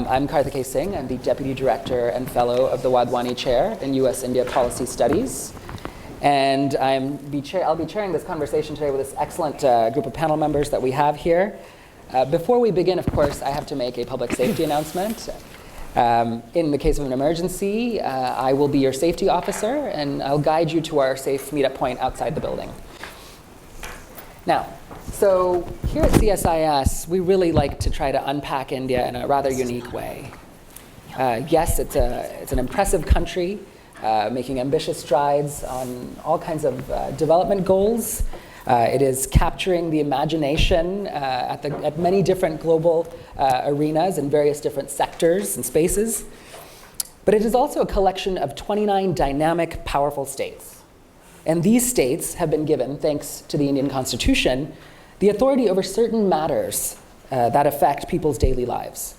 I'm Kartikeya Singh. I'm the Deputy Director and Fellow of the Wadhwani Chair in U.S. India Policy Studies. And I'll be chairing this conversation today with this excellent group of panel members that we have here. Before we begin, of course, I have to make a public safety announcement. In the case of an emergency, I will be your safety officer, and I'll guide you to our safe meetup point outside the building. Now, so here at CSIS, we really like to try to unpack India in a rather unique way. Yes, it's an impressive country, making ambitious strides on all kinds of development goals. It is capturing the imagination at many different global arenas in various different sectors and spaces. But it is also a collection of 29 dynamic, powerful states. And these states have been given, thanks to the Indian Constitution, the authority over certain matters that affect people's daily lives.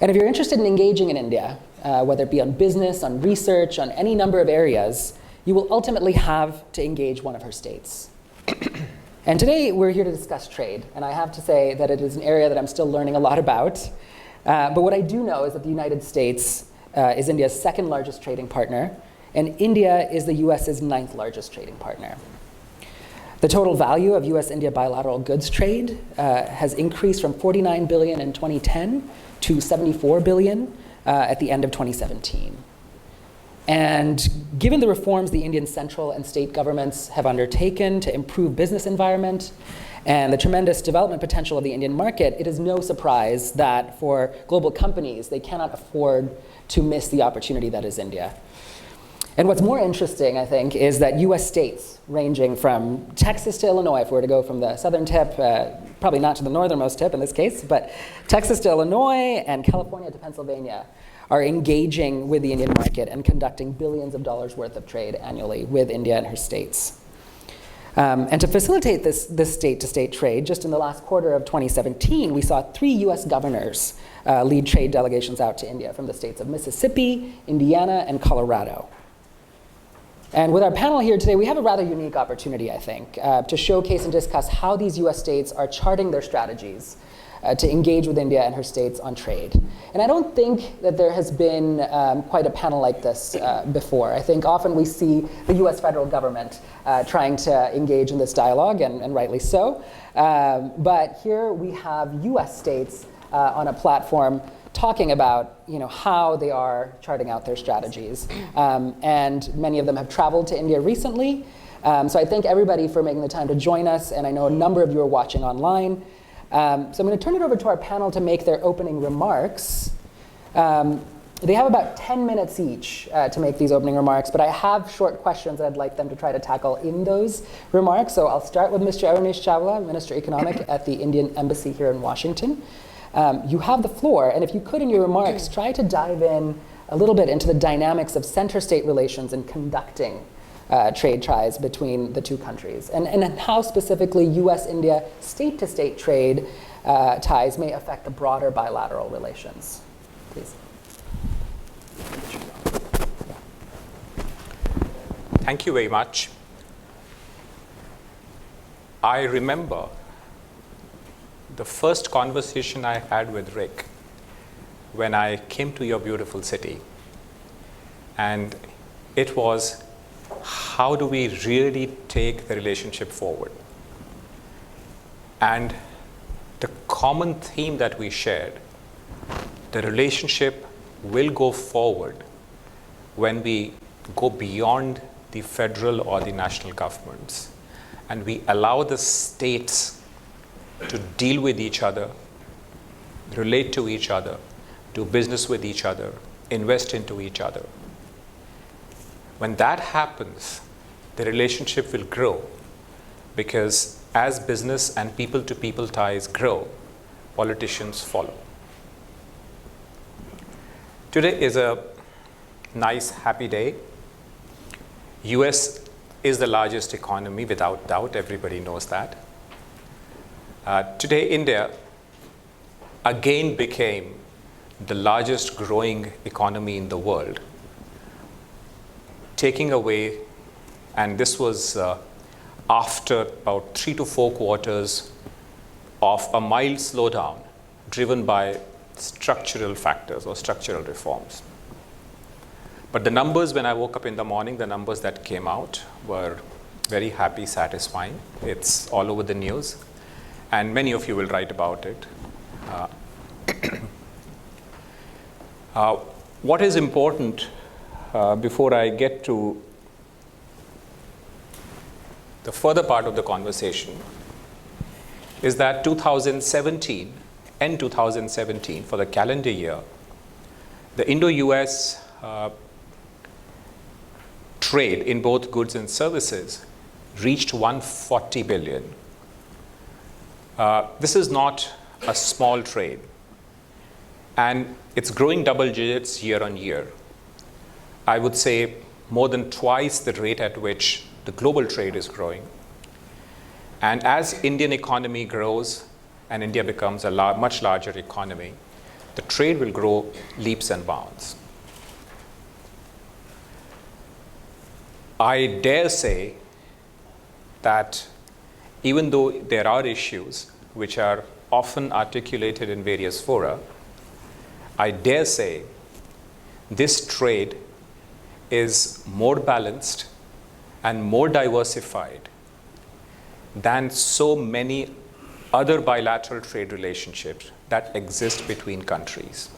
And if you're interested in engaging in India, whether it be on business, on research, on any number of areas, you will ultimately have to engage one of her states. And today we're here to discuss trade, and I have to say that it is an area that I'm still learning a lot about. But what I do know is that the United States is India's second largest trading partner, and India is the US's 9th largest trading partner. The total value of US-India bilateral goods trade has increased from $49 billion in 2010 to $74 billion at the end of 2017. And given the reforms the Indian central and state governments have undertaken to improve business environment and the tremendous development potential of the Indian market, it is no surprise that for global companies, they cannot afford to miss the opportunity that is India. And what's more interesting, I think, is that US states ranging from Texas to Illinois, if we were to go from the southern tip, probably not to the northernmost tip in this case, but Texas to Illinois and California to Pennsylvania are engaging with the Indian market and conducting billions of dollars worth of trade annually with India and her states. And to facilitate this state-to-state trade, just in the last quarter of 2017, we saw 3 US governors lead trade delegations out to India from the states of Mississippi, Indiana, and Colorado. And with our panel here today, we have a rather unique opportunity, I think, to showcase and discuss how these US states are charting their strategies to engage with India and her states on trade. And I don't think that there has been quite a panel like this before. I think often we see the US federal government trying to engage in this dialogue, and rightly so. But here we have US states on a platform talking about how they are charting out their strategies. And many of them have traveled to India recently. So I thank everybody for making the time to join us, and I know a number of you are watching online. So I'm going to turn it over to our panel to make their opening remarks. They have about 10 minutes each to make these opening remarks, but I have short questions that I'd like them to try to tackle in those remarks. So I'll start with Mr. ARUNISH CHAWLA, Minister Economic at the Indian Embassy here in Washington. You have the floor, and if you could in your remarks, try to dive in a little bit into the dynamics of center-state relations and conducting trade ties between the two countries, and how specifically US-India state-to-state trade ties may affect the broader bilateral relations. Please. Thank you very much. I remember the first conversation I had with Rick when I came to your beautiful city. And it was, how do we really take the relationship forward? And the common theme that we shared, the relationship will go forward when we go beyond the federal or the national governments, and we allow the states to deal with each other, relate to each other, do business with each other, invest into each other. When that happens, the relationship will grow, because as business and people-to-people ties grow, politicians follow. Today is a nice, happy day. US is the largest economy, without doubt, everybody knows that. Today, India again became the largest growing economy in the world, taking away, and this was after about 3 to 4 quarters of a mild slowdown driven by structural factors or structural reforms. But the numbers, when I woke up in the morning, the numbers that came out were very happy, satisfying. It's all over the news, and many of you will write about it. What is important before I get to the further part of the conversation is that 2017 and 2017, for the calendar year, the Indo-US trade in both goods and services reached 140 billion. This is not a small trade, and it's growing double digits year on year. I would say more than twice the rate at which the global trade is growing. And as Indian economy grows and India becomes a much larger economy, the trade will grow leaps and bounds. I dare say that even though there are issues which are often articulated in various fora, I dare say this trade is more balanced and more diversified than so many other bilateral trade relationships that exist between countries.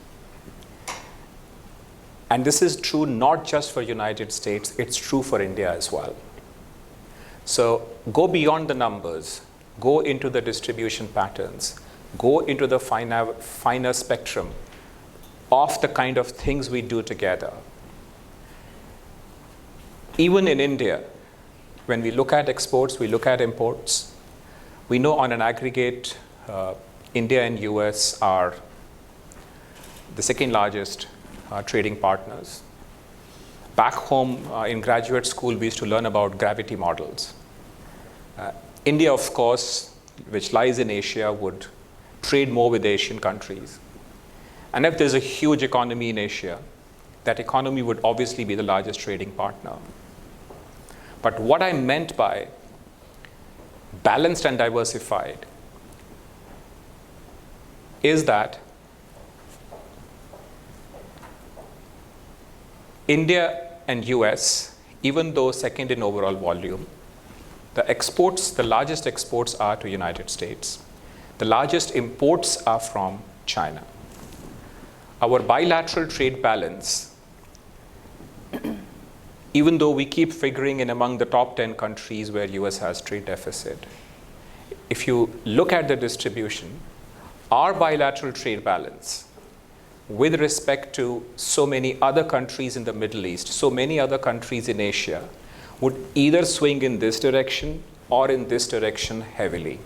And this is true not just for United States, it's true for India as well. So go beyond the numbers, go into the distribution patterns, go into the finer spectrum of the kind of things we do together. Even in India, when we look at exports, we look at imports, we know on an aggregate, India and US are the second largest trading partners. Back home in graduate school, we used to learn about gravity models. India, of course, which lies in Asia, would trade more with Asian countries. And if there's a huge economy in Asia, that economy would obviously be the largest trading partner. But what I meant by balanced and diversified is that India and US, even though second in overall volume, the largest exports are to United States. The largest imports are from China. Our bilateral trade balance, even though we keep figuring in among the top 10 countries where US has trade deficit, if you look at the distribution, our bilateral trade balance with respect to so many other countries in the Middle East, so many other countries in Asia, would either swing in this direction or in this direction heavily.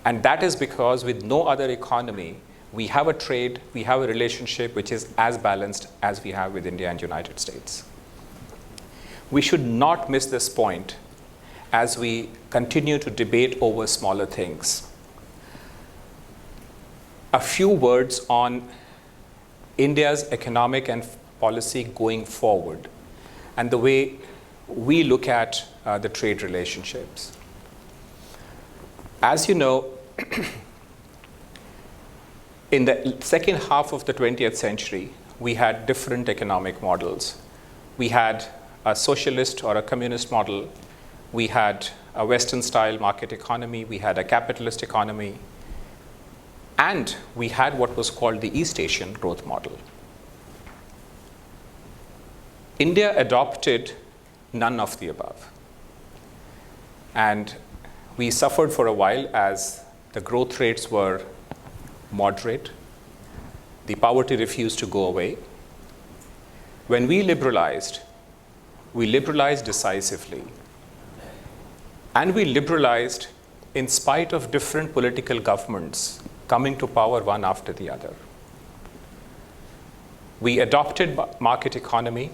And that is because with no other economy, we have a trade, we have a relationship which is as balanced as we have with India and United States. We should not miss this point as we continue to debate over smaller things. A few words on India's economic and policy going forward and the way we look at the trade relationships. As you know, in the second half of the 20th century, we had different economic models. We had a socialist or a communist model. We had a Western-style market economy. We had a capitalist economy. And we had what was called the East Asian growth model. India adopted none of the above. And we suffered for a while as the growth rates were moderate. The poverty refused to go away. When we liberalized decisively. And we liberalized in spite of different political governments coming to power one after the other. We adopted market economy.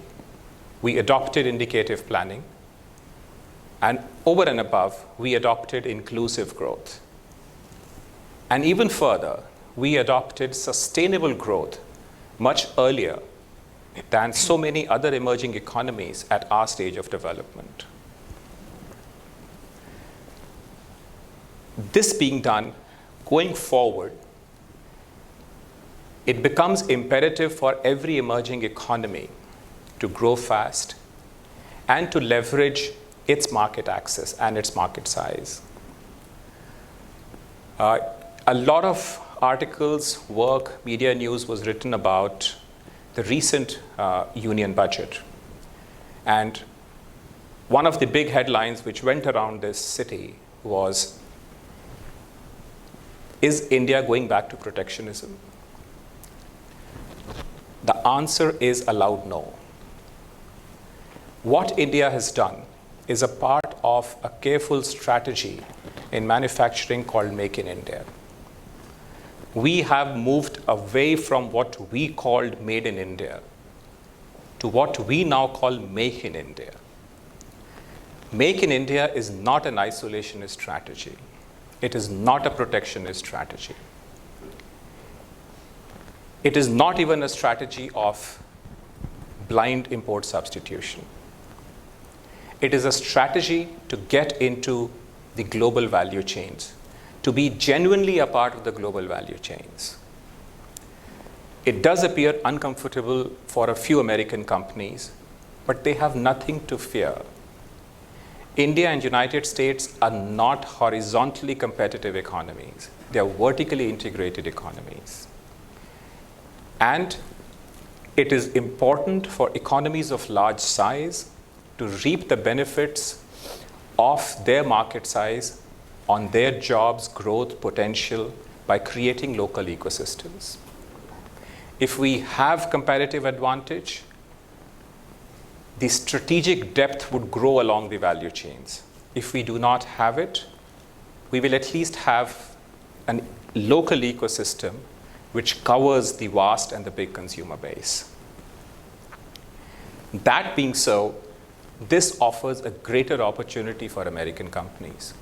We adopted indicative planning. And over and above, we adopted inclusive growth. And even further, we adopted sustainable growth much earlier than so many other emerging economies at our stage of development. This being done, going forward, it becomes imperative for every emerging economy to grow fast and to leverage its market access and its market size. A lot of articles, work, media news was written about the recent union budget. And one of the big headlines which went around this city was, is India going back to protectionism? The answer is a loud no. What India has done is a part of a careful strategy in manufacturing called Make in India. We have moved away from what we called Made in India to what we now call Make in India. Make in India is not an isolationist strategy. It is not a protectionist strategy. It is not even a strategy of blind import substitution. It is a strategy to get into the global value chains, to be genuinely a part of the global value chains. It does appear uncomfortable for a few American companies, but they have nothing to fear. India and United States are not horizontally competitive economies. They are vertically integrated economies. And it is important for economies of large size to reap the benefits of their market size on their jobs, growth, potential by creating local ecosystems. If we have competitive advantage, the strategic depth would grow along the value chains. If we do not have it, we will at least have a local ecosystem which covers the vast and the big consumer base. That being so, this offers a greater opportunity for American companies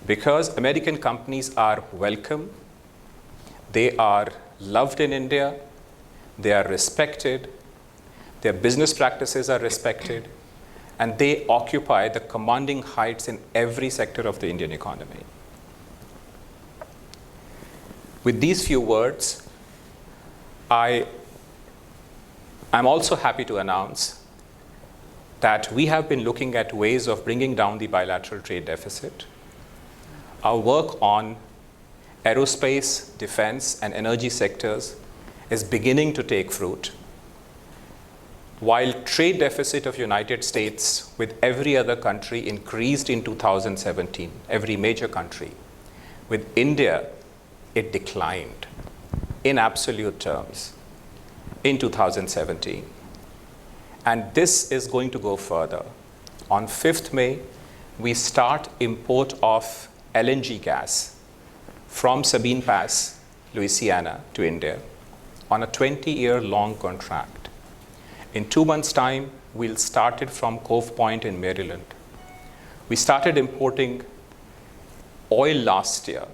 because American companies are welcome, they are loved in India, they are respected, their business practices are respected, and they occupy the commanding heights in every sector of the Indian economy. With these few words, I'm also happy to announce that we have been looking at ways of bringing down the bilateral trade deficit. Our work on aerospace, defense, and energy sectors is beginning to take fruit. While trade deficit of United States with every other country increased in 2017, every major country, with India, it declined in absolute terms in 2017. And this is going to go further. On 5th May, we start import of LNG gas from Sabine Pass, Louisiana, to India on a 20-year-long contract. In 2 months' time, we'll start it from Cove Point in Maryland. We started importing oil last year,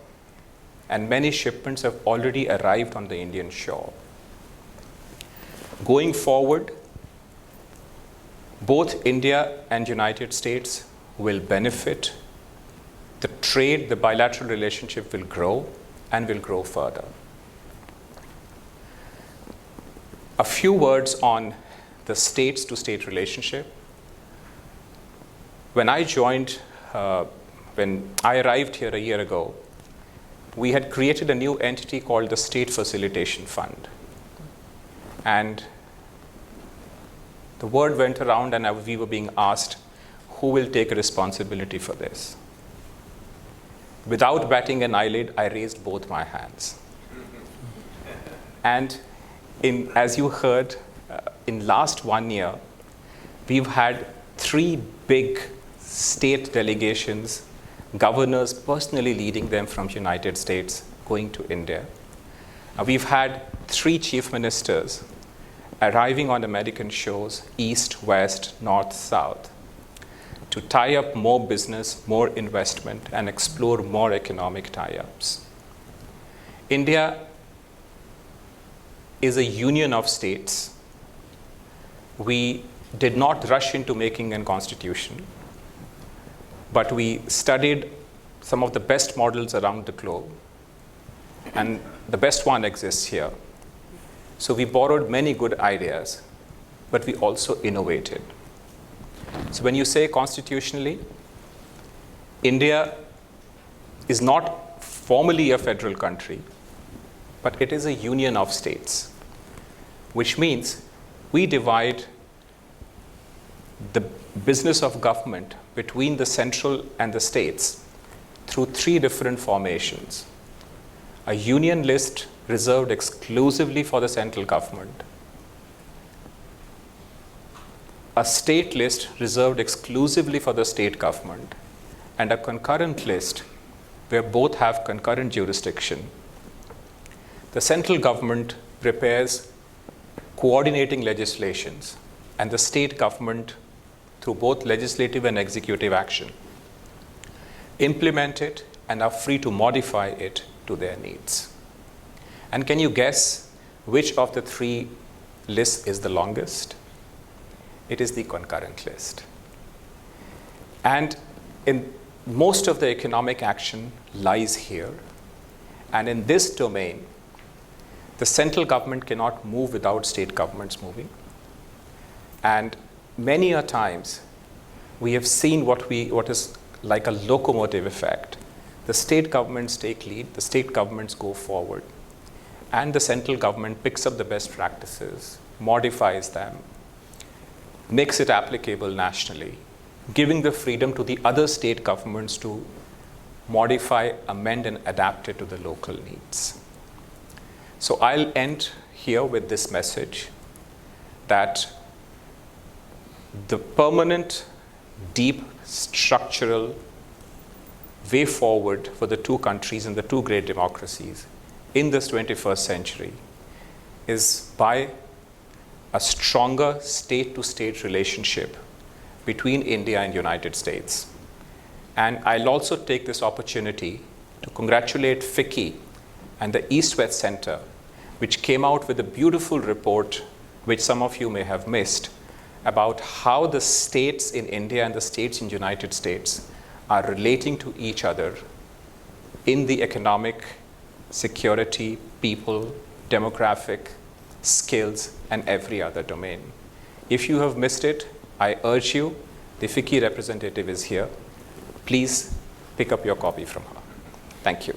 and many shipments have already arrived on the Indian shore. Going forward, both India and United States will benefit. The trade, the bilateral relationship will grow and will grow further. A few words on the states-to-state relationship. When I arrived here a year ago, we had created a new entity called the State Facilitation Fund. And the word went around and we were being asked, who will take responsibility for this? Without batting an eyelid, I raised both my hands. And as you heard, in last 1 year, we've had 3 big state delegations, governors personally leading them from United States going to India. We've had 3 chief ministers arriving on American shores, east, west, north, south, to tie up more business, more investment, and explore more economic tie-ups. India is a union of states. We did not rush into making a constitution, but we studied some of the best models around the globe, and the best one exists here. So we borrowed many good ideas, but we also innovated. So when you say constitutionally, India is not formally a federal country, but it is a union of states, which means we divide the business of government between the central and the states through three different formations. A union list reserved exclusively for the central government, a state list reserved exclusively for the state government, and a concurrent list where both have concurrent jurisdiction. The central government prepares coordinating legislations, and the state government, through both legislative and executive action, implement it and are free to modify it to their needs. And can you guess which of the three lists is the longest? It is the concurrent list. And in most of the economic action lies here. And in this domain, the central government cannot move without state governments moving. And many a times, we have seen what is like a locomotive effect. The state governments take lead, the state governments go forward, and the central government picks up the best practices, modifies them, makes it applicable nationally, giving the freedom to the other state governments to modify, amend, and adapt it to the local needs. So I'll end here with this message that the permanent, deep, structural way forward for the two countries and the two great democracies in this 21st century is by a stronger state-to-state relationship between India and United States. And I'll also take this opportunity to congratulate FICCI and the East-West Center, which came out with a beautiful report, which some of you may have missed, about how the states in India and the states in the United States are relating to each other in the economic, security, people, demographic, skills, and every other domain. If you have missed it, I urge you, the FICCI representative is here. Please pick up your copy from her. Thank you.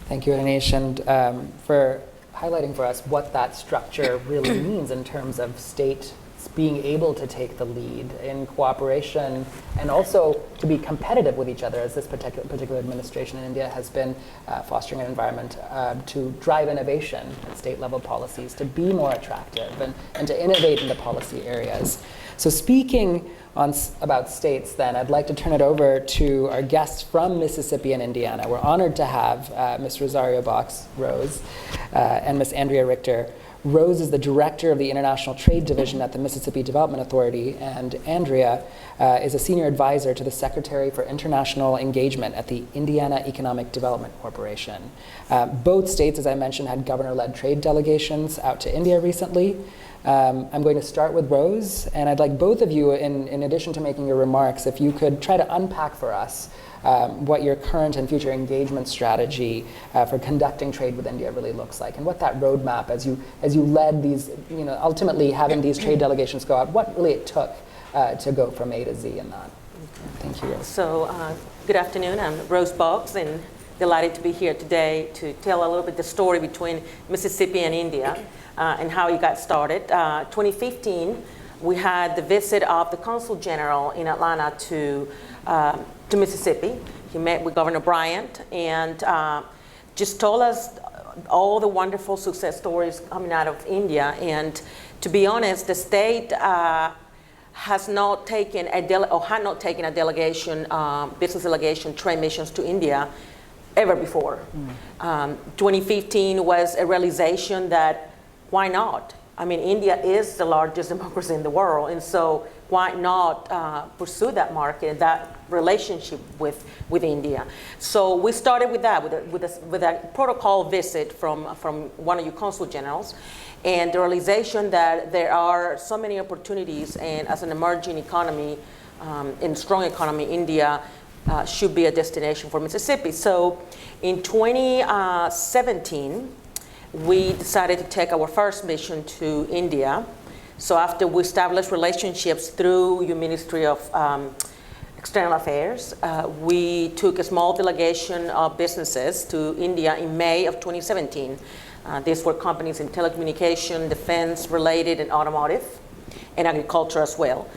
Thank you, Arunish, and for highlighting for us what that structure really means in terms of states being able to take the lead in cooperation and also to be competitive with each other, as this particular administration in India has been fostering an environment to drive innovation at state-level policies, to be more attractive and to innovate in the policy areas. So speaking about states then, I'd like to turn it over to our guests from Mississippi and Indiana. We're honored to have Ms. ROSARIO BOXX, Rose, and Ms. ANDREA Richter. Rose is the director of the International Trade Division at the Mississippi Development Authority, and ANDREA is a senior advisor to the Secretary for International Engagement at the Indiana Economic Development Corporation. Both states, as I mentioned, had governor-led trade delegations out to India recently. I'm going to start with Rose, and I'd like both of you, in addition to making your remarks, if you could try to unpack for us what your current and future engagement strategy for conducting trade with India really looks like, and what that roadmap, as you led these, ultimately having these trade delegations go out, what really it took to go from A to Z in that. Thank you, Rose. So, good afternoon. I'm Rose BOXX, and delighted to be here today to tell a little bit the story between Mississippi and India and how it got started. 2015, we had the visit of the Consul General in Atlanta to Mississippi. He met with Governor Bryant and just told us all the wonderful success stories coming out of India. And to be honest, the state has not taken had not taken a delegation, business delegation, trade missions to India ever before. 2015 was a realization that why not? I mean, India is the largest democracy in the world, and so why not pursue that market, that relationship with India? So we started with that, with a protocol visit from one of your consul generals, and the realization that there are so many opportunities, and as an emerging economy, and strong economy, India should be a destination for Mississippi. So in 2017, we decided to take our first mission to India. So after we established relationships through your Ministry of External Affairs, we took a small delegation of businesses to India in May of 2017. These were companies in telecommunication, defense related, and automotive, and agriculture as well.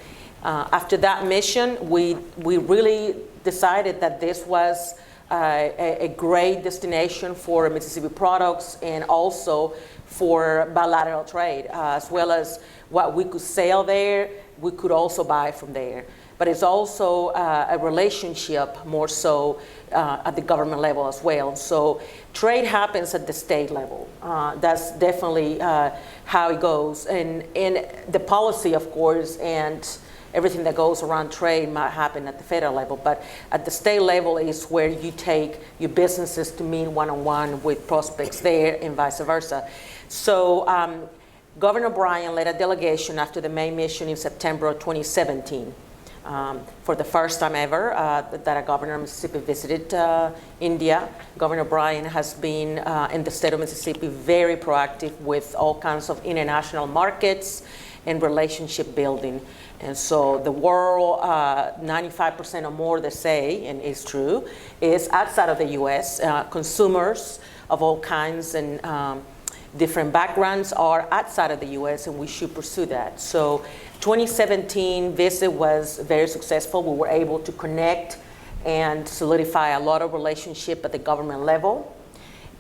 After that mission, we really decided that this was a great destination for Mississippi products and also for bilateral trade, as well as what we could sell there, we could also buy from there. But it's also a relationship more so at the government level as well. So trade happens at the state level. That's definitely how it goes. And the policy, of course, and everything that goes around trade might happen at the federal level, but at the state level is where you take your businesses to meet one-on-one with prospects there and vice versa. So Governor Bryan led a delegation after the May mission in September of 2017. For the first time ever that a governor of Mississippi visited India. Governor Bryan has been in the state of Mississippi very proactive with all kinds of international markets and relationship building. And so the world, 95% or more, they say, and it's true, is outside of the U.S. Consumers of all kinds and different backgrounds are outside of the U.S., and we should pursue that. So 2017 visit was very successful. We were able to connect and solidify a lot of relationship at the government level.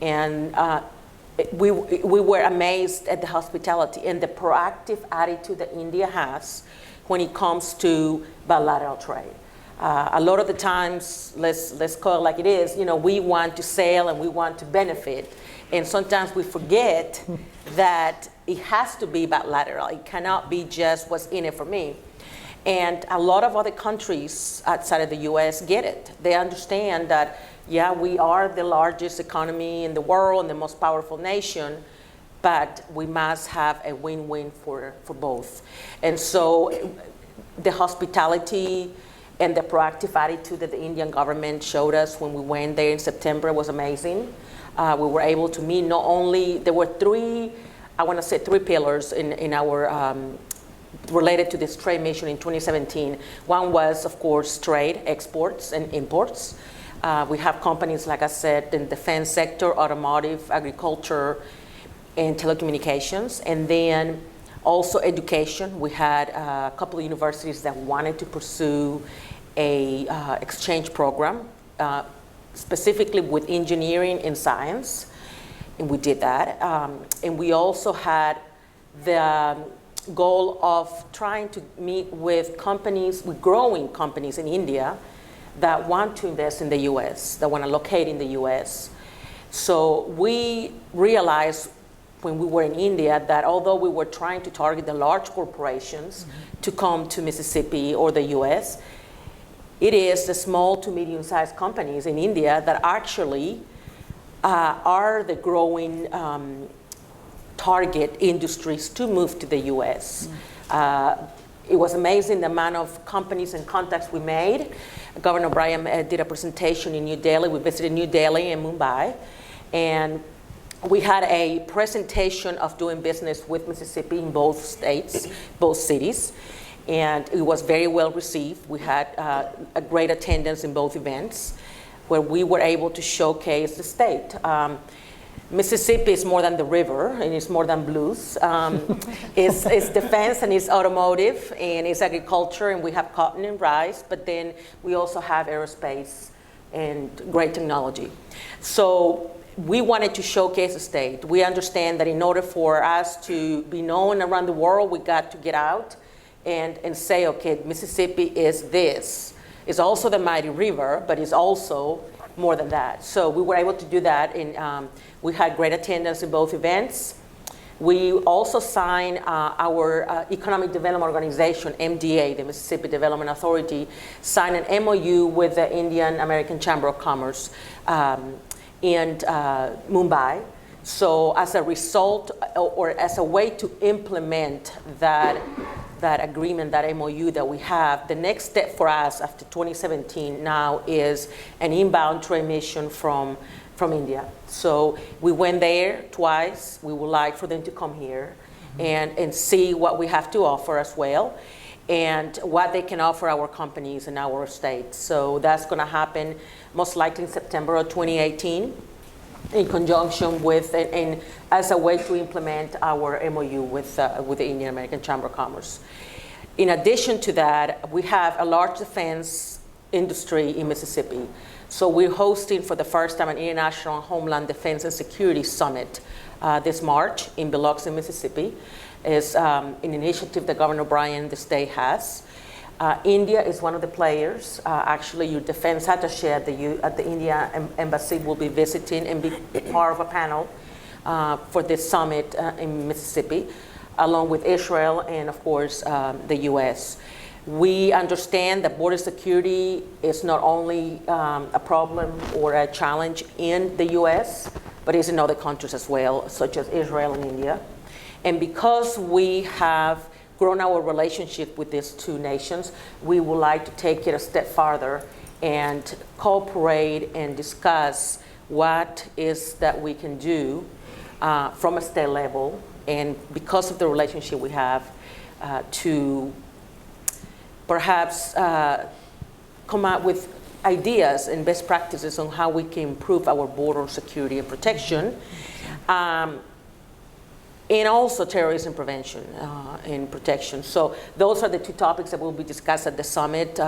And we were amazed at the hospitality and the proactive attitude that India has when it comes to bilateral trade. A lot of the times, let's call it like it is, we want to sell and we want to benefit. And sometimes we forget that it has to be bilateral. It cannot be just what's in it for me. And a lot of other countries outside of the US get it. They understand that, yeah, we are the largest economy in the world and the most powerful nation, but we must have a win-win for both. And so the hospitality and the proactive attitude that the Indian government showed us when we went there in September was amazing. We were able to meet not only, there were three pillars in our, related to this trade mission in 2017. One was, of course, trade, exports and imports. We have companies, like I said, in the defense sector, automotive, agriculture, and telecommunications. And then also education. We had a couple of universities that wanted to pursue a exchange program, specifically with engineering and science, and we did that. And we also had the goal of trying to meet with companies, with growing companies in India that want to invest in the US, that want to locate in the US. So we realized when we were in India that although we were trying to target the large corporations to come to Mississippi or the US, it is the small to medium-sized companies in India that actually are the growing target industries to move to the US. It was amazing the amount of companies and contacts we made. Governor Bryan did a presentation in New Delhi. We visited New Delhi and Mumbai. And we had a presentation of doing business with Mississippi in both states, both cities. And it was very well received. We had a great attendance in both events where we were able to showcase the state. Mississippi is more than the river, and it's more than blues. It's defense and it's automotive and it's agriculture, and we have cotton and rice, but then we also have aerospace and great technology. So we wanted to showcase the state. We understand that in order for us to be known around the world, we got to get out and say, okay, Mississippi is this. It's also the mighty river, but it's also more than that. So we were able to do that, and we had great attendance in both events. We also signed our Economic Development Organization, MDA, the Mississippi Development Authority, signed an MOU with the Indian American Chamber of Commerce in Mumbai. So as a result, or as a way to implement that agreement, that MOU that we have, the next step for us after 2017 now is an inbound trade mission from from India. So we went there twice. We would like for them to come here and see what we have to offer as well, and what they can offer our companies in our state. So that's going to happen most likely in September of 2018, in conjunction with and as a way to implement our MOU with the Indian American Chamber of Commerce. In addition to that, we have a large defense industry in Mississippi. So we're hosting for the first time an International Homeland Defense and Security Summit this March in Biloxi, Mississippi. It's an initiative that Governor Bryan, the state, has. India is one of the players. Actually, your defense attaché at the India Embassy will be visiting and be part of a panel for this summit in Mississippi, along with Israel and, of course, the U.S. We understand that border security is not only a problem or a challenge in the U.S., but is in other countries as well, such as Israel and India. And because we have grown our relationship with these two nations, we would like to take it a step farther and cooperate and discuss what is that we can do from a state level, and because of the relationship we have, to perhaps come up with ideas and best practices on how we can improve our border security and protection, and also terrorism prevention and protection. So those are the two topics that will be discussed at the summit.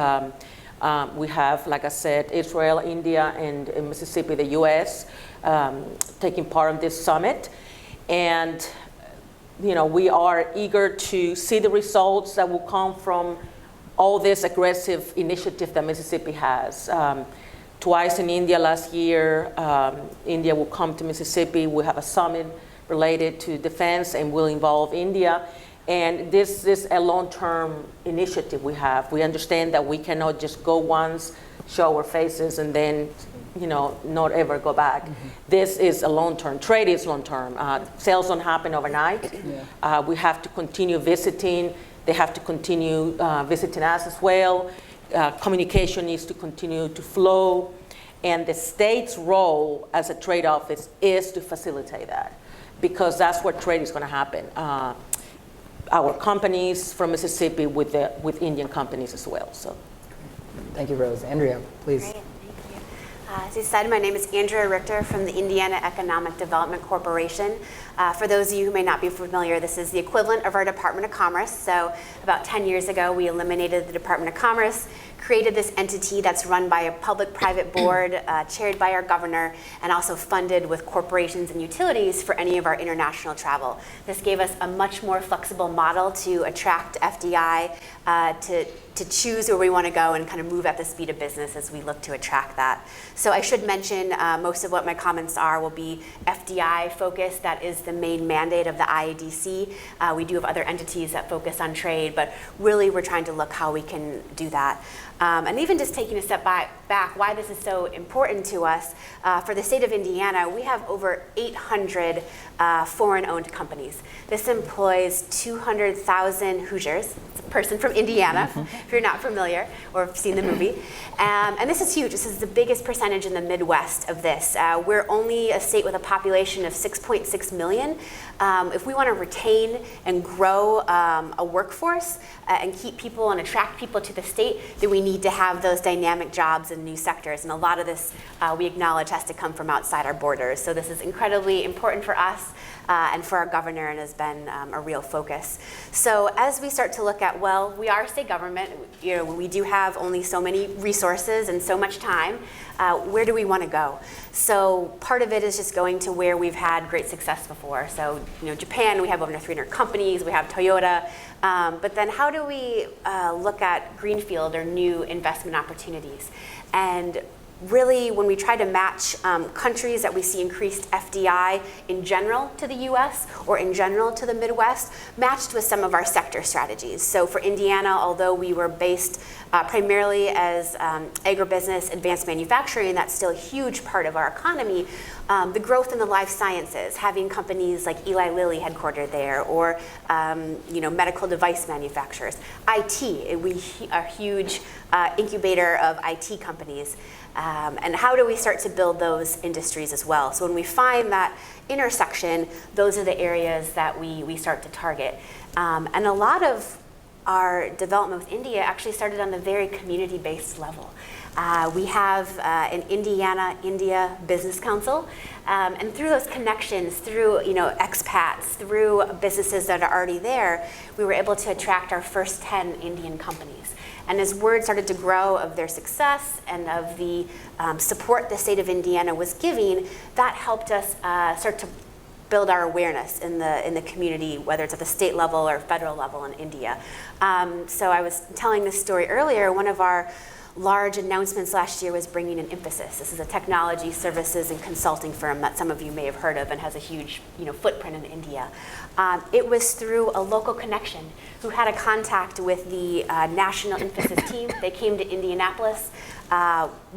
We have, like I said, Israel, India, and Mississippi, the U.S., taking part of this summit. And we are eager to see the results that will come from all this aggressive initiative that Mississippi has. Twice in India last year, India will come to Mississippi. We have a summit related to defense and will involve India. And this is a long-term initiative we have. We understand that we cannot just go once, show our faces, and then not ever go back. This is a long-term. Trade is long-term. Sales don't happen overnight. We have to continue visiting. They have to continue visiting us as well. Communication needs to continue to flow. And the state's role as a trade office is to facilitate that, because that's where trade is going to happen. Our companies from Mississippi with Indian companies as well. So, thank you, Rose. Andrea, please. Great, thank you. As you said, my name is Andrea Richter from the Indiana Economic Development Corporation. For those of you who may not be familiar, this is the equivalent of our Department of Commerce. So about 10 years ago, we eliminated the Department of Commerce, created this entity that's run by a public-private board, chaired by our governor, and also funded with corporations and utilities for any of our international travel. This gave us a much more flexible model to attract FDI, to choose where we want to go and kind of move at the speed of business as we look to attract that. So I should mention most of what my comments will be FDI focused. That is the main mandate of the IADC. We do have other entities that focus on trade, but really we're trying to look how we can do that. And even just taking a step back, why this is so important to us, for the state of Indiana, we have over 800 foreign-owned companies. This employs 200,000 Hoosiers. It's a person from Indiana, if you're not familiar or have seen the movie. And this is huge. This is the biggest percentage in the Midwest of this. We're only a state with a population of 6.6 million. If we want to retain and grow a workforce and keep people and attract people to the state, then we need to have those dynamic jobs in new sectors. And a lot of this, we acknowledge, has to come from outside our borders. So this is incredibly important for us and for our governor, and has been a real focus. So as we start to look at, well, we are a state government. We do have only so many resources and so much time. Where do we want to go? So part of it is just going to where we've had great success before. So, Japan, we have over 300 companies, we have Toyota, but then how do we look at greenfield or new investment opportunities? And really, when we try to match countries that we see increased FDI in general to the US or in general to the Midwest, matched with some of our sector strategies. So for Indiana, although we were based primarily as agribusiness, advanced manufacturing, that's still a huge part of our economy, the growth in the life sciences, having companies like Eli Lilly headquartered there, or medical device manufacturers. IT, we are a huge incubator of IT companies. And how do we start to build those industries as well? So when we find that intersection, those are the areas that we start to target. And a lot of our development with India actually started on the very community-based level. We have an India Business Council, and through those connections, through expats, through businesses that are already there, we were able to attract our first 10 Indian companies. And as word started to grow of their success and of the support the state of Indiana was giving, that helped us start to build our awareness in the community, whether it's at the state level or federal level in India. So I was telling this story earlier. One of our large announcements last year was bringing in Emphasis. This is a technology services and consulting firm that some of you may have heard of and has a huge footprint in India. It was through a local connection who had a contact with the national Emphasis team. They came to Indianapolis,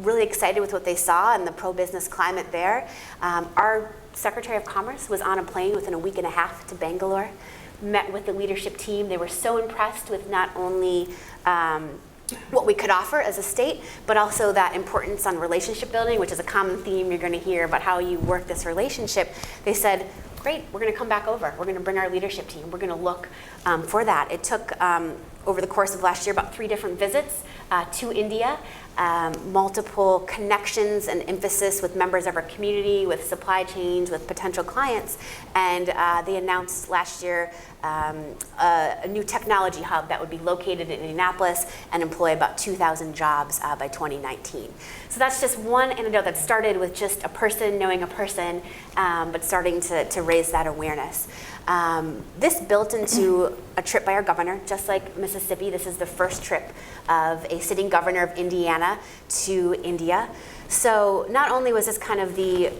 really excited with what they saw and the pro-business climate there. Our Secretary of Commerce was on a plane within a week and a half to Bangalore, met with the leadership team. They were so impressed with not only what we could offer as a state, but also that importance on relationship building, which is a common theme you're going to hear about how you work this relationship. They said, great, we're going to come back over. We're going to bring our leadership team. We're going to look for that. It took, over the course of last year, about 3 different visits to India, multiple connections and emphasis with members of our community, with supply chains, with potential clients. And they announced last year a new technology hub that would be located in Indianapolis and employ about 2,000 jobs by 2019. So that's just one anecdote that started with just a person knowing a person, but starting to raise that awareness. This built into a trip by our governor, just like Mississippi. This is the first trip of a sitting governor of Indiana to India. So not only was this kind of the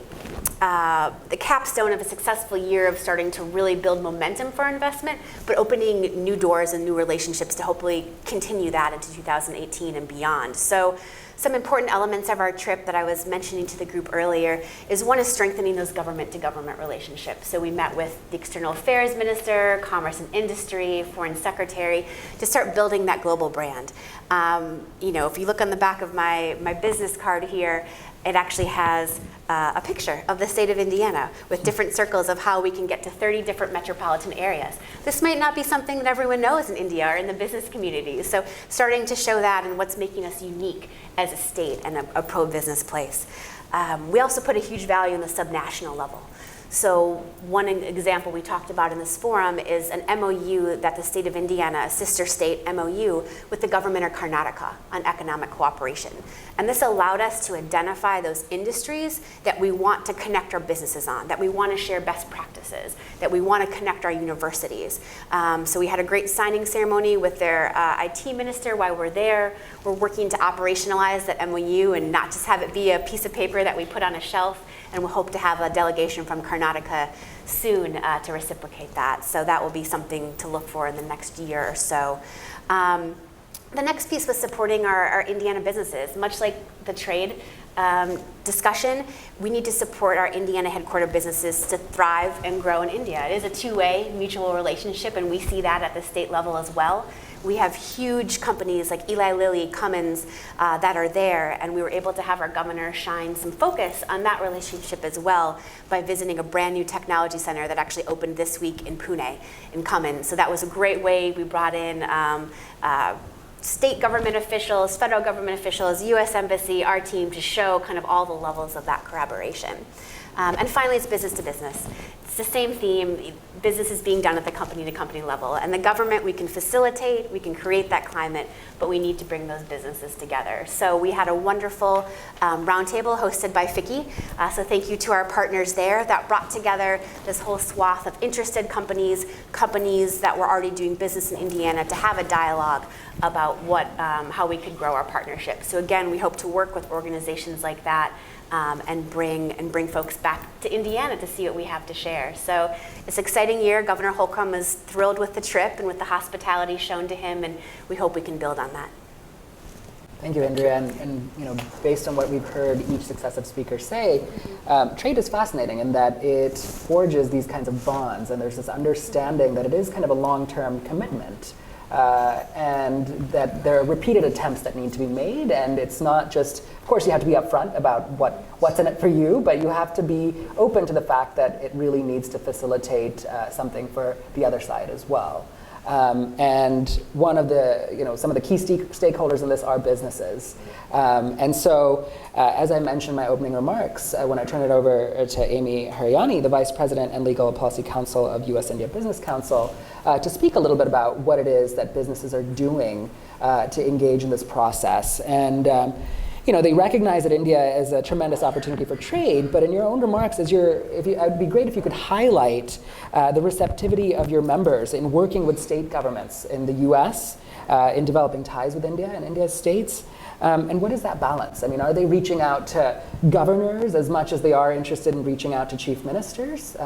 capstone of a successful year of starting to really build momentum for investment, but opening new doors and new relationships to hopefully continue that into 2018 and beyond. So some important elements of our trip that I was mentioning to the group earlier is one is strengthening those government-to-government relationships. So we met with the External Affairs Minister, Commerce and Industry, Foreign Secretary, to start building that global brand. If you look on the back of my business card here, it actually has a picture of the state of Indiana with different circles of how we can get to 30 different metropolitan areas. This might not be something that everyone knows in India or in the business community. So starting to show that and what's making us unique as a state and a pro-business place. We also put a huge value on the subnational level. So one example we talked about in this forum is an MOU that the state of Indiana, a sister state MOU, with the government of Karnataka on economic cooperation. And this allowed us to identify those industries that we want to connect our businesses on, that we want to share best practices, that we want to connect our universities. So we had a great signing ceremony with their IT minister while we're there. We're working to operationalize that MOU and not just have it be a piece of paper that we put on a shelf. And we'll hope to have a delegation from Karnataka soon to reciprocate that. So that will be something to look for in the next year or so. The next piece was supporting our Indiana businesses. Much like the trade discussion, we need to support our Indiana headquartered businesses to thrive and grow in India. It is a two-way mutual relationship, and we see that at the state level as well. We have huge companies like Eli Lilly, Cummins that are there, and we were able to have our governor shine some focus on that relationship as well by visiting a brand new technology center that actually opened this week in Pune, in Cummins. So that was a great way. We brought in state government officials, federal government officials, U.S. Embassy, our team to show kind of all the levels of that collaboration. And finally, it's business to business. It's the same theme. Business is being done at the company-to-company level. And the government, we can facilitate, we can create that climate, but we need to bring those businesses together. So we had a wonderful roundtable hosted by FICCI. So thank you to our partners there that brought together this whole swath of interested companies that were already doing business in Indiana to have a dialogue about how we could grow our partnership. So again, we hope to work with organizations like that and bring folks back to Indiana to see what we have to share. So it's an exciting year. Governor Holcomb is thrilled with the trip and with the hospitality shown to him, and we hope we can build on that. Thank you, Andrea. And based on what we've heard each successive speaker say, trade is fascinating in that it forges these kinds of bonds, and there's this understanding that it is kind of a long-term commitment, and that there are repeated attempts that need to be made, and it's not just, of course, you have to be upfront about what's in it for you, but you have to be open to the fact that it really needs to facilitate something for the other side as well. And one of the, some of the key stakeholders in this are businesses. And so, as I mentioned in my opening remarks, when I turn it over to Amy Hariani, the Vice President and Legal Policy Counsel of U.S. India Business Council, to speak a little bit about what it is that businesses are doing to engage in this process. And they recognize that India is a tremendous opportunity for trade, but in your own remarks, it would be great if you could highlight the receptivity of your members in working with state governments in the U.S. In developing ties with India and India's states. And what is that balance? I mean, are they reaching out to governors as much as they are interested in reaching out to chief ministers?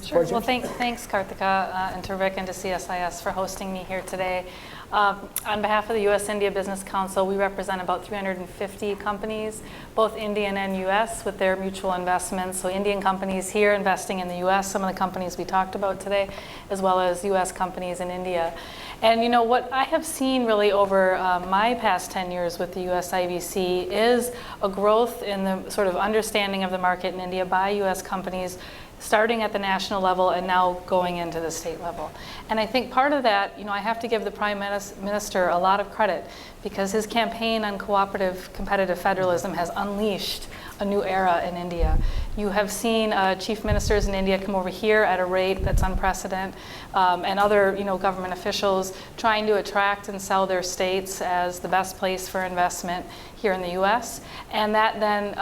Sure. Well, thanks, Kartika, and to Rick and to CSIS for hosting me here today. On behalf of the U.S. India Business Council, we represent about 350 companies, both Indian and U.S., with their mutual investments. So Indian companies here investing in the U.S., some of the companies we talked about today, as well as U.S. companies in India. And what I have seen really over my past 10 years with the U.S. IBC is a growth in the sort of understanding of the market in India by U.S. companies, starting at the national level and now going into the state level. And I think part of that, I have to give the Prime Minister a lot of credit, because his campaign on cooperative competitive federalism has unleashed a new era in India. You have seen chief ministers in India come over here at a rate that's unprecedented, and other government officials trying to attract and sell their states as the best place for investment here in the U.S. And that then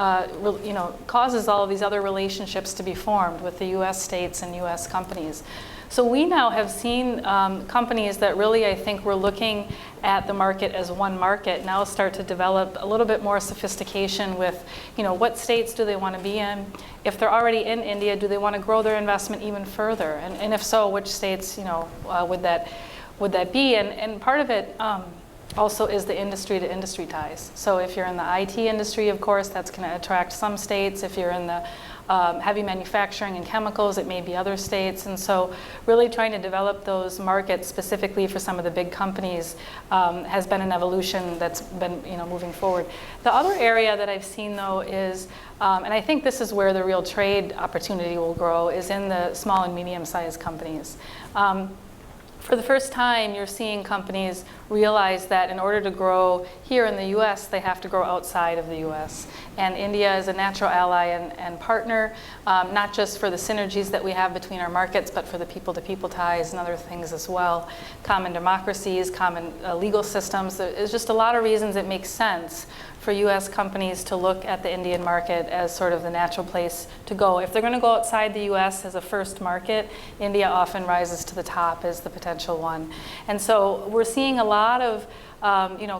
causes all of these other relationships to be formed with the U.S. states and U.S. companies. So we now have seen companies that really, I think, were looking at the market as one market now start to develop a little bit more sophistication with, what states do they want to be in? If they're already in India, do they want to grow their investment even further? And if so, which states, would that be? And part of it also is the industry-to-industry ties. So if you're in the IT industry, of course, that's going to attract some states. If you're in the heavy manufacturing and chemicals, it may be other states. And so really trying to develop those markets specifically for some of the big companies has been an evolution that's been moving forward. The other area that I've seen, though, is, and I think this is where the real trade opportunity will grow, is in the small and medium-sized companies. For the first time, you're seeing companies realize that in order to grow here in the U.S., they have to grow outside of the U.S. And India is a natural ally and partner, not just for the synergies that we have between our markets, but for the people-to-people ties and other things as well. Common democracies, common legal systems. There's just a lot of reasons it makes sense for U.S. companies to look at the Indian market as sort of the natural place to go. If they're going to go outside the U.S. as a first market, India often rises to the top as the potential one. And so we're seeing a lot of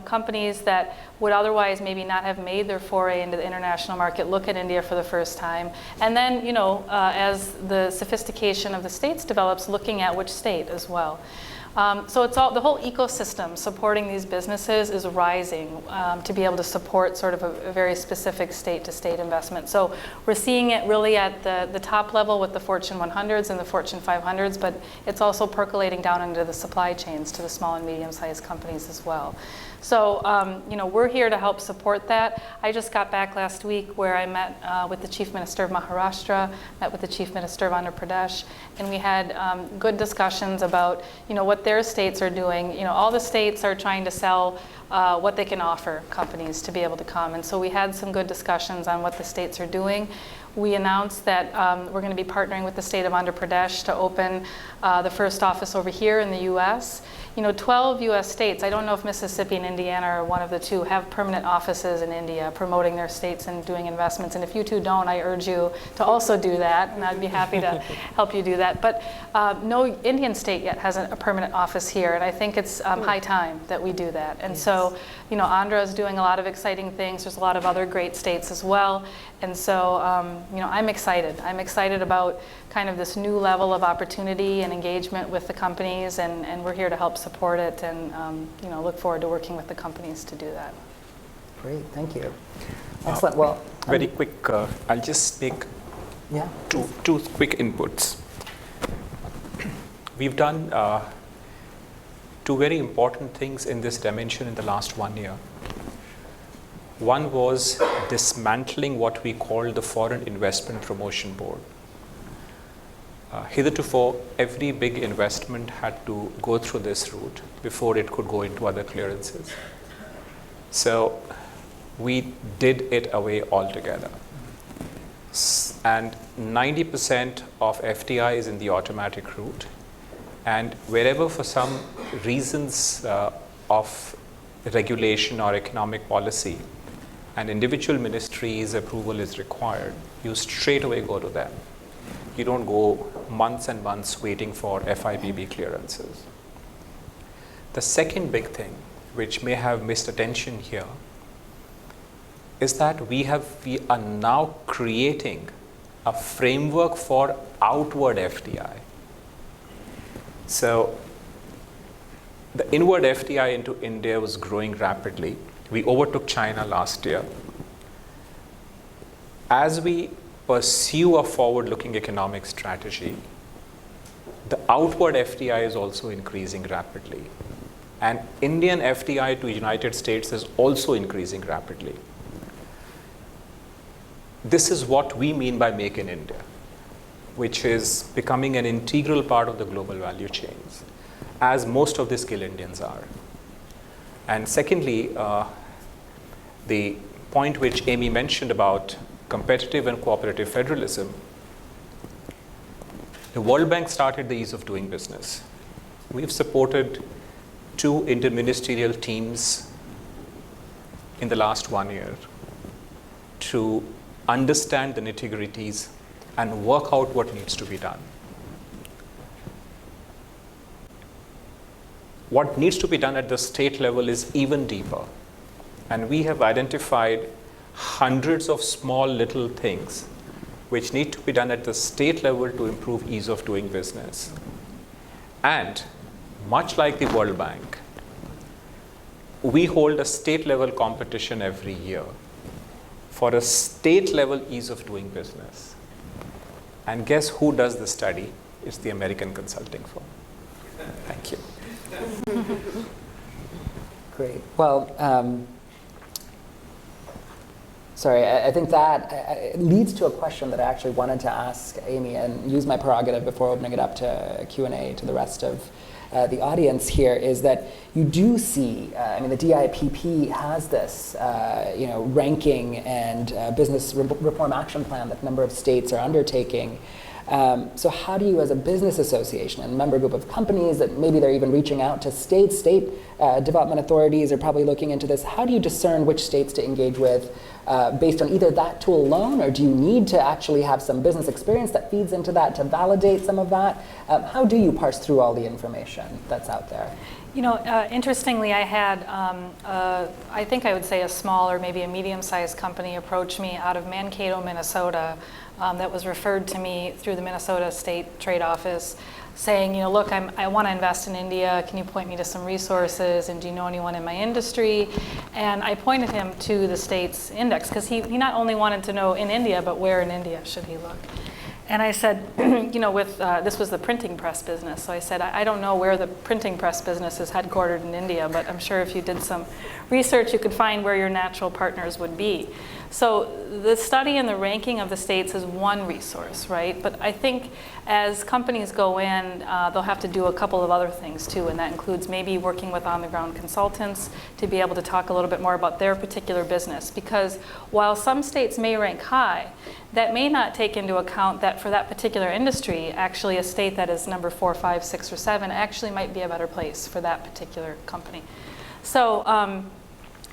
companies that would otherwise maybe not have made their foray into the international market look at India for the first time. And then, as the sophistication of the states develops, looking at which state as well. So it's the whole ecosystem supporting these businesses is rising to be able to support sort of a very specific state-to-state investment. So we're seeing it really at the top level with the Fortune 100s and the Fortune 500s, but it's also percolating down into the supply chains to the small and medium-sized companies as well. So, we're here to help support that. I just got back last week where I met with the Chief Minister of Maharashtra, met with the Chief Minister of Andhra Pradesh, and we had good discussions about, what their states are doing. All the states are trying to sell what they can offer companies to be able to come. And so we had some good discussions on what the states are doing. We announced that we're going to be partnering with the state of Andhra Pradesh to open the first office over here in the U.S. 12 U.S. states, I don't know if Mississippi and Indiana are one of the two, have permanent offices in India promoting their states and doing investments. And if you two don't, I urge you to also do that, and I'd be happy to help you do that. But no Indian state yet has a permanent office here, and I think it's high time that we do that. And so, Andhra is doing a lot of exciting things. There's a lot of other great states as well. And so, I'm excited. I'm excited about kind of this new level of opportunity and engagement with the companies, and we're here to help support it and, look forward to working with the companies to do that. Great, thank you. Excellent. Well, very quick, I'll just make yeah. two quick inputs. We've done two very important things in this dimension in the last 1 year. One was dismantling what we call the Foreign Investment Promotion Board. Hitherto, every big investment had to go through this route before it could go into other clearances. So we did it away altogether. And 90% of FDI is in the automatic route. And wherever for some reasons of regulation or economic policy, an individual ministry's approval is required, you straight away go to them. You don't go months and months waiting for FIBB clearances. The second big thing, which may have missed attention here, is that we are now creating a framework for outward FDI. So the inward FDI into India was growing rapidly. We overtook China last year. As we pursue a forward-looking economic strategy, the outward FDI is also increasing rapidly. And Indian FDI to United States is also increasing rapidly. This is what we mean by Make in India, which is becoming an integral part of the global value chains, as most of the skilled Indians are. And secondly, the point which Amy mentioned about competitive and cooperative federalism, the World Bank started the ease of doing business. We've supported 2 interministerial teams in the last 1 year to understand the nitty-gritties and work out what needs to be done. What needs to be done at the state level is even deeper. And we have identified hundreds of small little things which need to be done at the state level to improve ease of doing business. And much like the World Bank, we hold a state level competition every year for a state level ease of doing business. And guess who does the study? It's the American consulting firm. Thank you. Great. Well, sorry, I think that it leads to a question that I actually wanted to ask Amy and use my prerogative before opening it up to Q&A to the rest of the audience here, is that you do see, I mean, the DIPP has this, ranking and business reform action plan that a number of states are undertaking. So how do you, as a business association and member group of companies that maybe they're even reaching out to state development authorities are probably looking into this, how do you discern which states to engage with based on either that tool alone, or do you need to actually have some business experience that feeds into that to validate some of that? How do you parse through all the information that's out there? You know, interestingly, I had, I think I would say a small or maybe a medium-sized company approach me out of Mankato, Minnesota, that was referred to me through the Minnesota State Trade Office, saying, look, I want to invest in India. Can you point me to some resources? And do you know anyone in my industry? And I pointed him to the state's index, because he not only wanted to know in India, but where in India should he look? And I said, this was the printing press business. So I said, I don't know where the printing press business is headquartered in India, but I'm sure if you did some research, you could find where your natural partners would be. So the study and the ranking of the states is one resource, right? But I think as companies go in, they'll have to do a couple of other things too, and that includes maybe working with on-the-ground consultants to be able to talk a little bit more about their particular business. Because while some states may rank high, that may not take into account that for that particular industry, actually a state that is number 4, 5, 6, or 7 actually might be a better place for that particular company. So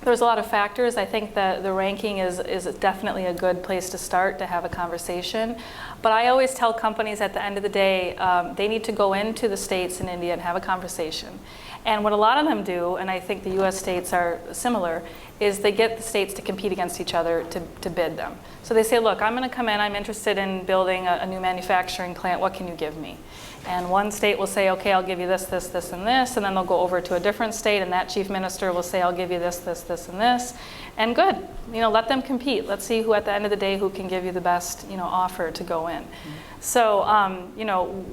there's a lot of factors. I think that the ranking is definitely a good place to start to have a conversation. But I always tell companies at the end of the day, they need to go into the states in India and have a conversation. And what a lot of them do, and I think the US states are similar, is they get the states to compete against each other to bid them. So they say, look, I'm going to come in, I'm interested in building a new manufacturing plant, what can you give me? And one state will say, okay, I'll give you this, this, this, and this, and then they'll go over to a different state, and that chief minister will say, I'll give you this, this, this, and this. And good, let them compete. Let's see who, at the end of the day, who can give you the best, offer to go in. So,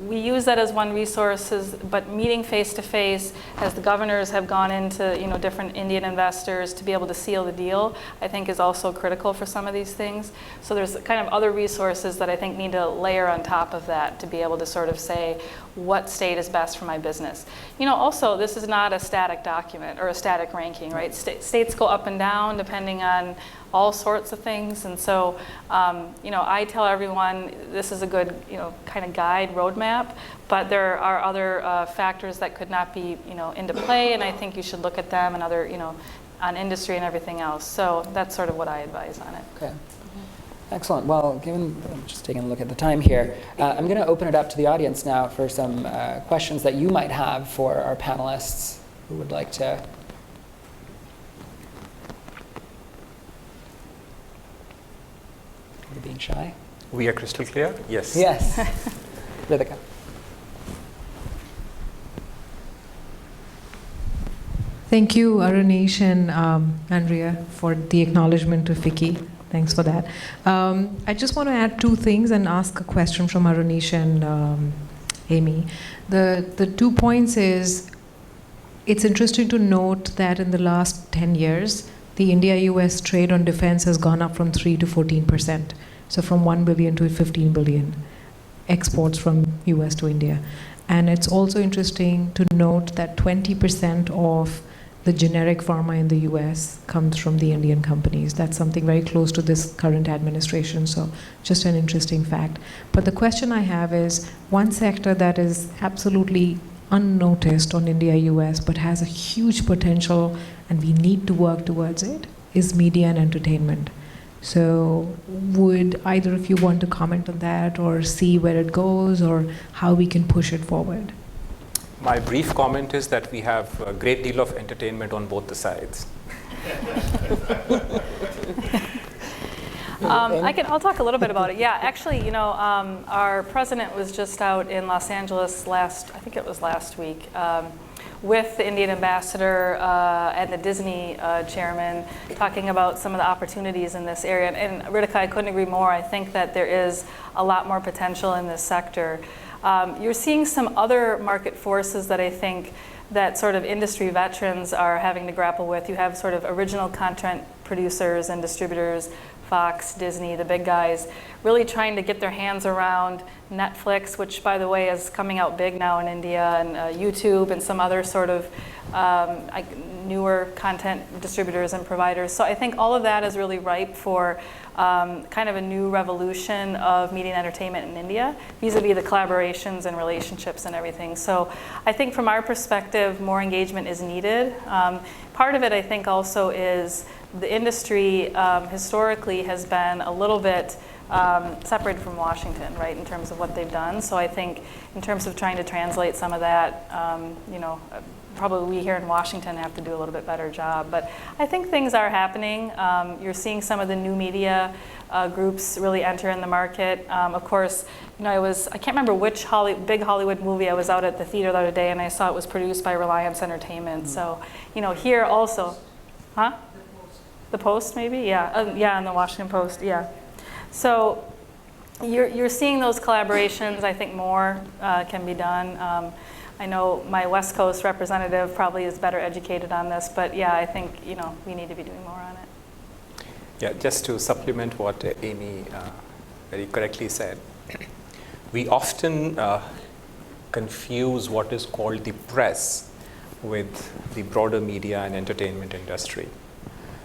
we use that as one resource, but meeting face-to-face, as the governors have gone into, different Indian investors to be able to seal the deal, I think is also critical for some of these things. So there's kind of other resources that I think need to layer on top of that to be able to sort of say, what state is best for my business? Also, this is not a static document or a static ranking, right? States go up and down depending on all sorts of things. And so, I tell everyone this is a good, kind of guide roadmap, but there are other factors that could not be, into play, and I think you should look at them and other, on industry and everything else. So that's sort of what I advise on it. Okay. Excellent. Well, I'm just taking a look at the time here. I'm going to open it up to the audience now for some questions that you might have for our panelists who would like to. Are you being shy? We are crystal clear? Yes. Yes. Ritika. Thank you, Arunish and Andrea, for the acknowledgement to Vicky. Thanks for that. I just want to add two things and ask a question from Arunish and Amy. The 2 points is, it's interesting to note that in the last 10 years, the India-US trade on defense has gone up from 3 to 14%. So from 1 billion to 15 billion exports from US to India. And it's also interesting to note that 20% of the generic pharma in the US comes from the Indian companies. That's something very close to this current administration, so just an interesting fact. But the question I have is, one sector that is absolutely unnoticed on India-US but has a huge potential and we need to work towards it is media and entertainment. So would either of you want to comment on that or see where it goes or how we can push it forward? My brief comment is that we have a great deal of entertainment on both the sides. I'll talk a little bit about it. Yeah, actually, our president was just out in Los Angeles I think it was last week, with the Indian ambassador and the Disney chairman, talking about some of the opportunities in this area. And Ritika, I couldn't agree more. I think that there is a lot more potential in this sector. You're seeing some other market forces that I think that sort of industry veterans are having to grapple with. You have sort of original content producers and distributors, Fox, Disney, the big guys, really trying to get their hands around Netflix, which, by the way, is coming out big now in India, and YouTube and some other sort of newer content distributors and providers. So I think all of that is really ripe for kind of a new revolution of media and entertainment in India, vis-a-vis the collaborations and relationships and everything. So I think from our perspective, more engagement is needed. Part of it, I think, also is the industry historically has been a little bit separated from Washington, right, in terms of what they've done. So I think in terms of trying to translate some of that, probably we here in Washington have to do a little bit better job. But I think things are happening. You're seeing some of the new media groups really enter in the market. Of course, I can't remember which big Hollywood movie I was out at the theater the other day, and I saw it was produced by Reliance Entertainment. So, here also, huh? The Post, maybe? Yeah, yeah, and the Washington Post, yeah. So you're seeing those collaborations. I think more can be done. I know my West Coast representative probably is better educated on this, but yeah, I think we need to be doing more on it. Yeah, just to supplement what Amy very correctly said, we often confuse what is called the press with the broader media and entertainment industry,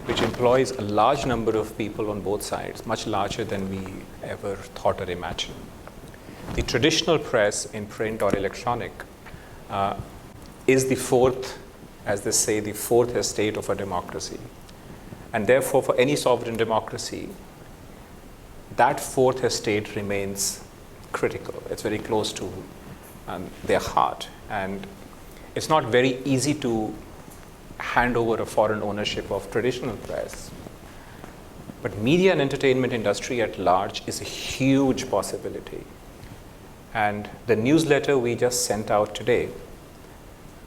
which employs a large number of people on both sides, much larger than we ever thought or imagined. The traditional press in print or electronic is the fourth, as they say, the fourth estate of a democracy. And therefore, for any sovereign democracy, that fourth estate remains critical. It's very close to their heart. And it's not very easy to hand over a foreign ownership of traditional press. But media and entertainment industry at large is a huge possibility. And the newsletter we just sent out today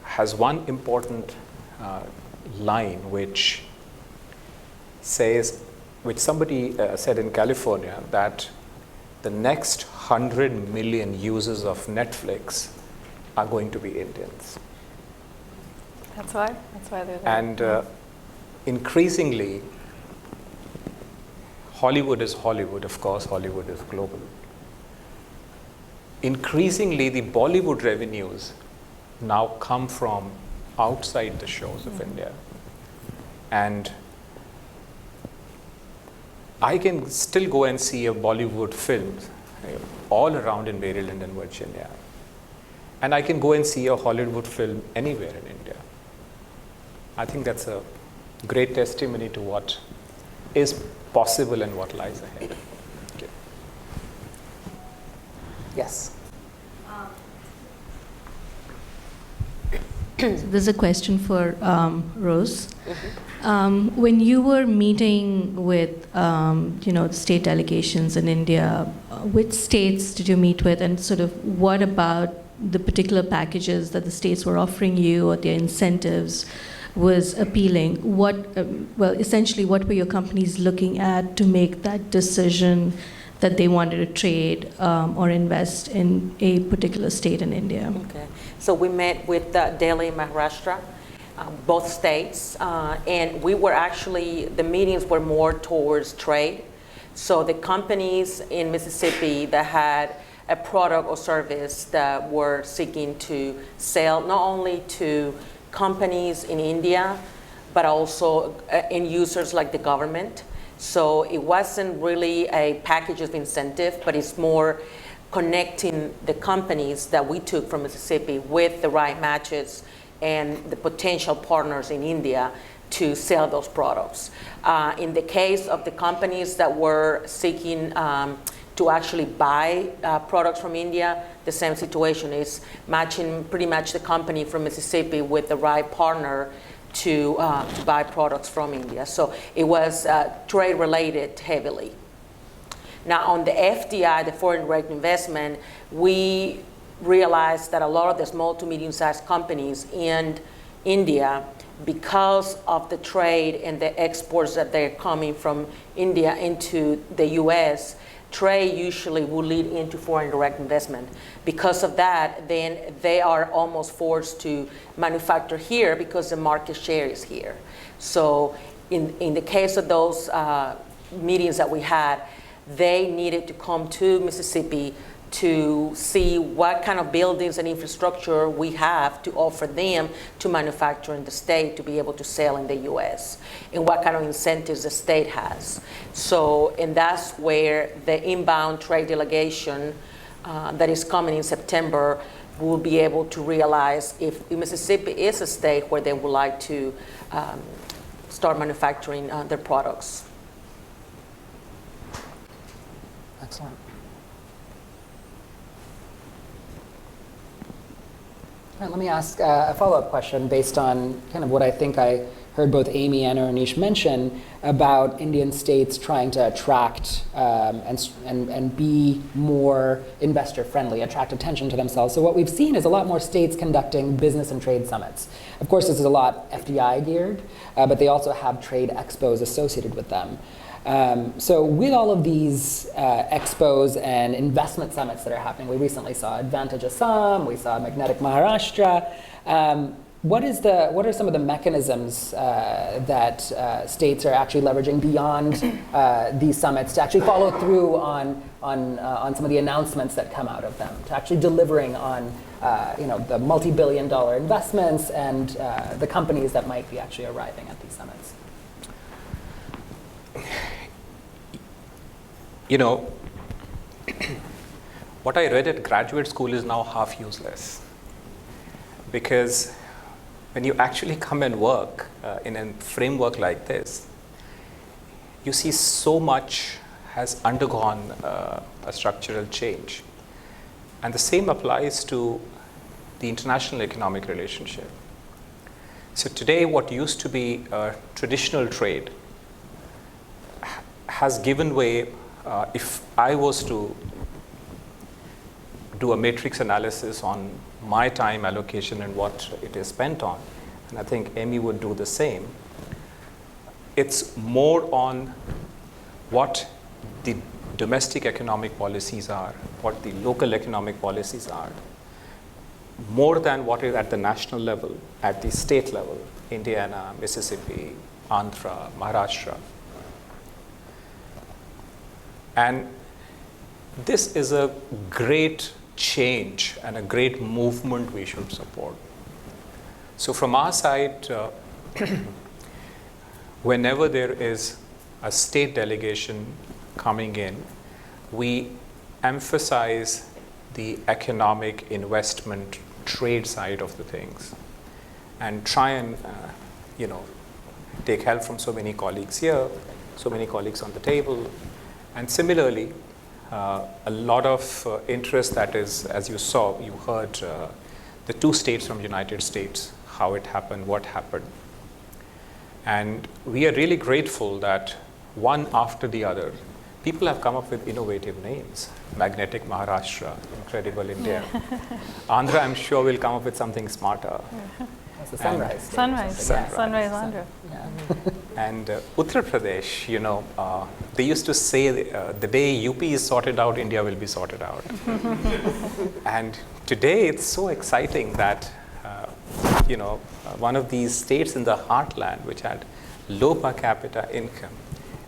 has one important line which says, which somebody said in California, that the next 100 million users of Netflix are going to be Indians. That's why they're there. And increasingly, Hollywood is Hollywood, of course, Hollywood is global. Increasingly, the Bollywood revenues now come from outside the shores of India. And I can still go and see a Bollywood film all around in Maryland and Virginia. And I can go and see a Hollywood film anywhere in India. I think that's a great testimony to what is possible and what lies ahead. Okay. Yes. So this is a question for Rose. When you were meeting with the state delegations in India, which states did you meet with, and sort of what about the particular packages that the states were offering you or their incentives was appealing? Essentially, what were your companies looking at to make that decision that they wanted to trade or invest in a particular state in India? Okay. So we met with Delhi and Maharashtra, both states, and we were actually, the meetings were more towards trade. So the companies in Mississippi that had a product or service that were seeking to sell not only to companies in India, but also end users like the government. So it wasn't really a package of incentive, but it's more connecting the companies that we took from Mississippi with the right matches and the potential partners in India to sell those products. In the case of the companies that were seeking to actually buy products from India, the same situation is matching pretty much the company from Mississippi with the right partner to buy products from India. So it was trade related heavily. Now on the FDI, the foreign direct investment, we realized that a lot of the small to medium-sized companies in India, because of the trade and the exports that they're coming from India into the US, trade usually will lead into foreign direct investment. Because of that, then they are almost forced to manufacture here because the market share is here. So in the case of those meetings that we had, they needed to come to Mississippi to see what kind of buildings and infrastructure we have to offer them to manufacture in the state to be able to sell in the US, and what kind of incentives the state has. So, and that's where the inbound trade delegation that is coming in September will be able to realize if Mississippi is a state where they would like to start manufacturing their products. Excellent. All right, let me ask a follow-up question based on kind of what I think I heard both Amy and ARUNISH mention about Indian states trying to attract and be more investor-friendly, attract attention to themselves. So what we've seen is a lot more states conducting business and trade summits. Of course, this is a lot FDI geared, but they also have trade expos associated with them. So with all of these expos and investment summits that are happening, we recently saw Advantage Assam, we saw Magnetic Maharashtra. What are some of the mechanisms that states are actually leveraging beyond these summits to actually follow through on some of the announcements that come out of them, to actually delivering on the multi-billion-dollar investments and the companies that might be actually arriving at these summits? What I read at graduate school is now half useless, because when you actually come and work in a framework like this, you see so much has undergone a structural change. And the same applies to the international economic relationship. So today, what used to be traditional trade has given way. If I was to do a matrix analysis on my time allocation and what it is spent on, and I think Amy would do the same, it's more on what the domestic economic policies are, what the local economic policies are, more than what is at the national level, at the state level, Indiana, Mississippi, Andhra, Maharashtra. And this is a great change and a great movement we should support. So from our side, whenever there is a state delegation coming in, we emphasize the economic, investment, trade side of the things, and try and take help from so many colleagues here, so many colleagues on the table, and similarly, a lot of interest that is, as you saw, you heard the two states from United States, how it happened, what happened. And we are really grateful that one after the other, people have come up with innovative names. Magnetic Maharashtra, Incredible India. Andhra, I'm sure, will come up with something smarter. That's the Sunrise. Sunrise, Andhra. Yeah. And Uttar Pradesh, they used to say the day UP is sorted out, India will be sorted out. And today it's so exciting that, one of these states in the heartland, which had low per capita income,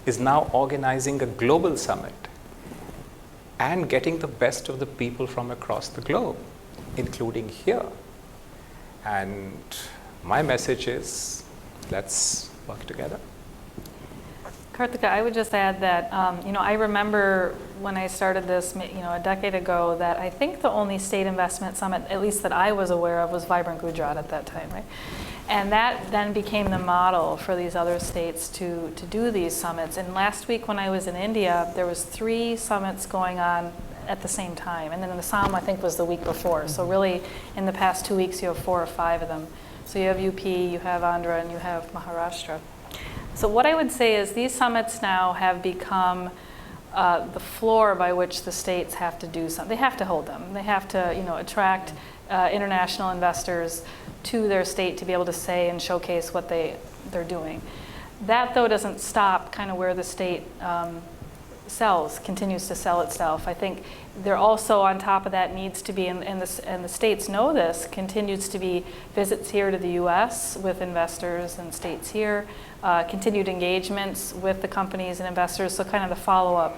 is now organizing a global summit and getting the best of the people from across the globe, including here. And my message is, let's work together. Kartika, I would just add that, I remember when I started this, a decade ago, that I think the only state investment summit, at least that I was aware of, was Vibrant Gujarat at that time, right? And that then became the model for these other states to do these summits. And last week when I was in India, there was 3 summits going on at the same time. And then the Assam, I think, was the week before. So really, in the past 2 weeks, you have 4 or 5 of them. So you have UP, you have Andhra, and you have Maharashtra. So what I would say is these summits now have become the floor by which the states have to do something. They have to hold them. They have to, attract international investors to their state to be able to say and showcase what they're doing. That, though, doesn't stop kind of where the state continues to sell itself. I think there also, on top of that, needs to be, and the states know this, continues to be visits here to the U.S. with investors and states here, continued engagements with the companies and investors, so kind of the follow-up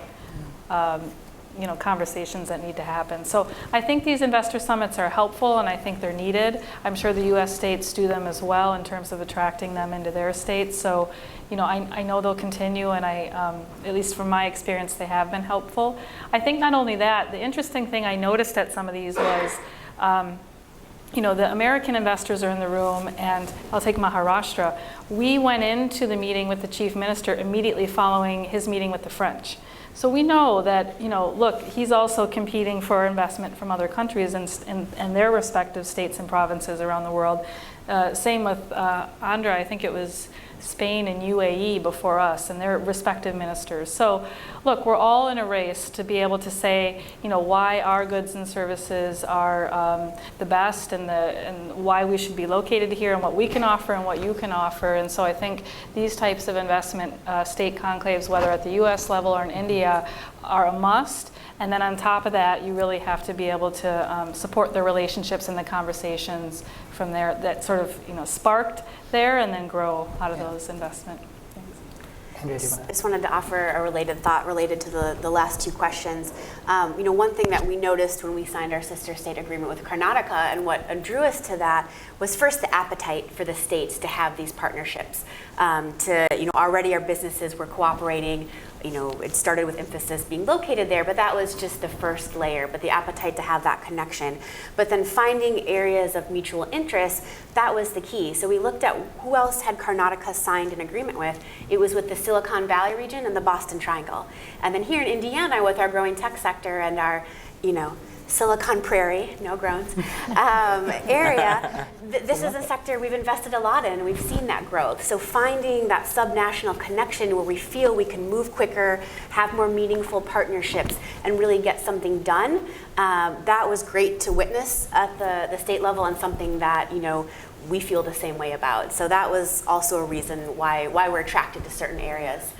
conversations that need to happen. So I think these investor summits are helpful, and I think they're needed. I'm sure the U.S. states do them as well in terms of attracting them into their states. So, I know they'll continue, and at least from my experience, they have been helpful. I think not only that, the interesting thing I noticed at some of these was, the American investors are in the room, and I'll take Maharashtra. We went into the meeting with the chief minister immediately following his meeting with the French. So we know that, look, he's also competing for investment from other countries and their respective states and provinces around the world. Same with Andhra, I think it was Spain and UAE before us and their respective ministers. So look, we're all in a race to be able to say, why our goods and services are the best and why we should be located here and what we can offer and what you can offer. And so I think these types of investment state conclaves, whether at the US level or in India, are a must. And then on top of that, you really have to be able to support the relationships and the conversations from there that sort of sparked there and then grow out of those investment things. Andrea, do you I want just wanted to offer a related thought related to the last 2 questions. One thing that we noticed when we signed our sister state agreement with Karnataka, and what drew us to that, was first the appetite for the states to have these partnerships. Already our businesses were cooperating. It started with emphasis being located there, but that was just the first layer, but the appetite to have that connection. But then finding areas of mutual interest, that was the key. So we looked at who else had Karnataka signed an agreement with. It was with the Silicon Valley region and the Boston Triangle. And then here in Indiana, with our growing tech sector and our, Silicon Prairie, no groans, area, this is a sector we've invested a lot in. We've seen that growth. So finding that subnational connection where we feel we can move quicker, have more meaningful partnerships, and really get something done, that was great to witness at the state level, and something that we feel the same way about. So that was also a reason why we're attracted to certain areas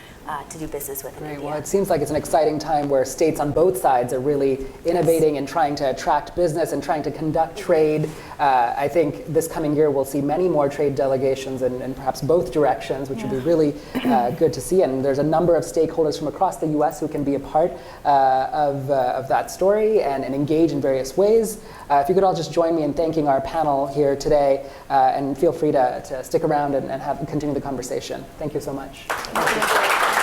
to do business with in India. Well, it seems like it's an exciting time where states on both sides are really innovating and trying to attract business and trying to conduct trade. I think this coming year we'll see many more trade delegations in perhaps both directions, which would be really good to see. And there's a number of stakeholders from across the U.S. who can be a part of that story and engage in various ways. If you could all just join me in thanking our panel here today, and feel free to stick around and continue the conversation. Thank you so much. Thank you.